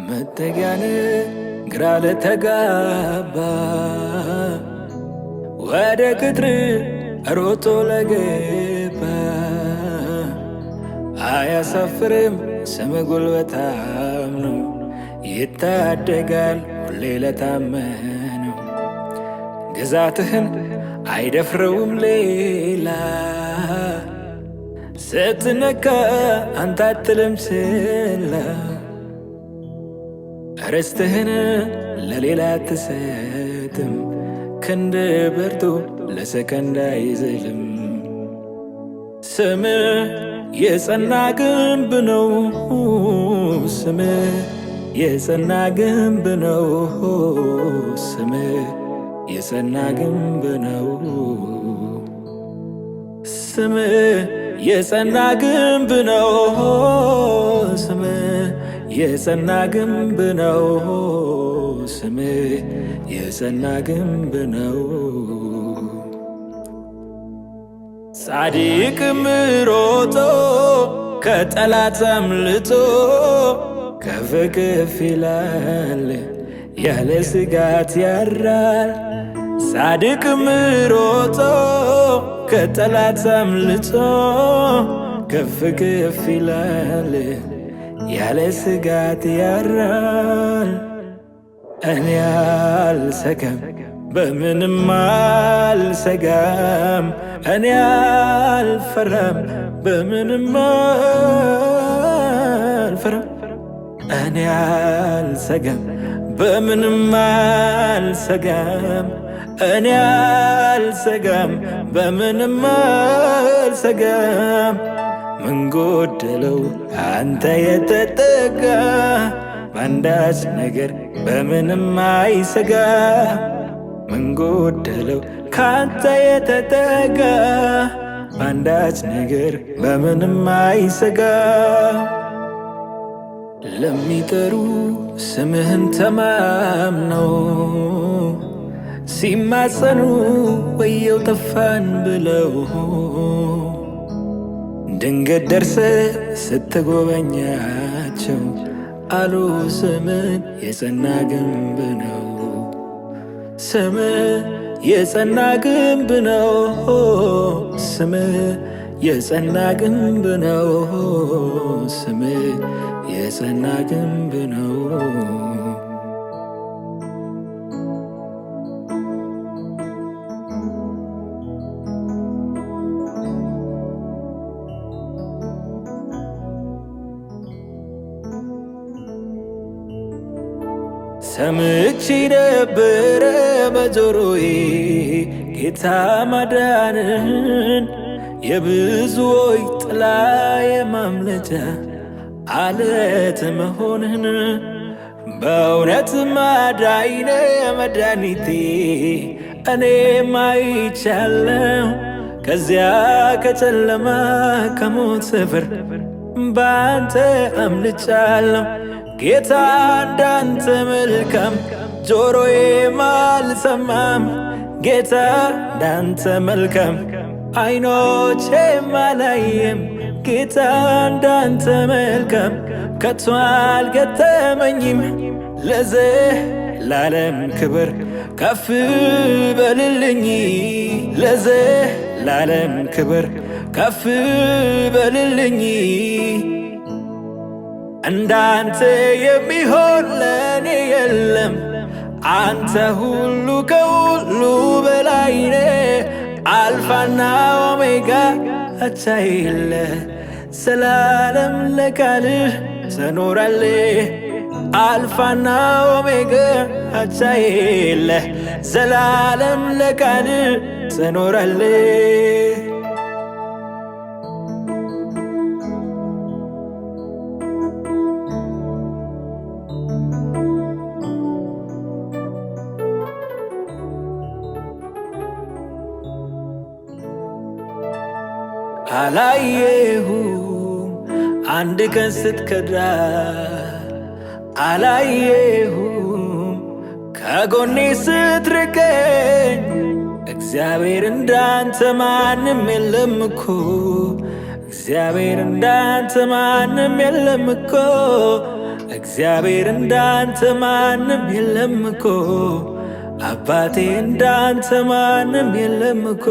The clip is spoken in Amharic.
መጠጊያን ግራ ለተጋባ ወደ ቅጥር ሮጦ ለገባ አያሳፍርም ስም ጉልበታም ነው። ይታደጋል ሁሌ ለታመነው ግዛትህን አይደፍረውም ሌላ ስትነካ አንተ አትልም ችላ ርስትህን ለሌላ አትሰጥም ክንድ ብርቱ ለሰከንድ አይዝልም። ስምህ የጸና ግንብ ነው ስምህ የጸና ግንብ ነው ስምህ የጸና ግንብ ነው ስምህ የጸና ግንብ ነው ስምህ የጸና ግንብ ነው ስምህ የጸና ግንብ ነው። ጻድቅም ሮጦ ከጠላት አምልጦ ከፍ ከፍ ይላል ያለ ስጋት ያራል። ጻድቅም ሮጦ ከጠላት አምልጦ ከፍ ከፍ ይላል ያለ ስጋት ያራል። እኔ አልሰጋም በምንም አልሰጋም እኔ አልፈራም በምንም አልፈራም እኔ አልሰጋም በምንም አልሰጋም እኔ አልሰጋም በምንም አልሰጋም። ምን ጎደለው አንተ የተጠጋ በአንዳች ነገር በምንም አይሰጋ ምን ጎደለው ካንተ የተጠጋ በአንዳች ነገር በምንም አይሰጋ። ለሚጠሩ ስምህን ተማምነው ሲማጸኑ ወየው ጠፋን ብለው ድንገት ደርሰ ስትጎበኛቸው አሉ ስምህ የጸና ግንብ ነው ስምህ የጸና ግንብ ነው ስምህ የጸና ግንብ ነው ስምህ የጸና ግንብ ነው። ሰምቼ ነበረ በጆሮዬ ጌታ ማዳንህን የብዙዎች ጥላ የማምለጫ አለት መሆንህን በእውነት ማዳይነ መድኃኒቴ እኔም አይቻለሁ ከዚያ ከጨለማ ከሞት ስፍር ባንተ አምልጫለሁ። ጌታ እንዳንተ መልካም ጆሮዬም አልሰማም ጌታ እንዳንተ መልካም አይኖቼም አላየም ጌታ እንዳንተ መልካም ከቶ አልገጠመኝም። ለዘላለም ክብር ከፍ በልልኝ ለዘላለም ክብር ከፍ በልልኝ። እንዳንተ የሚሆን ለኔ የለም አንተ ሁሉ ከሁሉ በላይ ነህ። አልፋና ኦሜጋ አቻ የለህ ዘላለም ለቃልህ ትኖራለህ። አልፋና ኦሜጋ አቻ የለህ ዘላለም ለቃልህ ትኖራለህ። አላየሁም አንድ ቀን ስትከዳ አላየሁም ከጎኔ ስትርቀኝ እግዚአብሔር እንዳንተ ማንም የለም እኮ እግዚአብሔር እንዳንተ ማንም የለም እኮ እግዚአብሔር እንዳንተ ማንም የለም እኮ አባቴ እንዳንተ ማንም የለም እኮ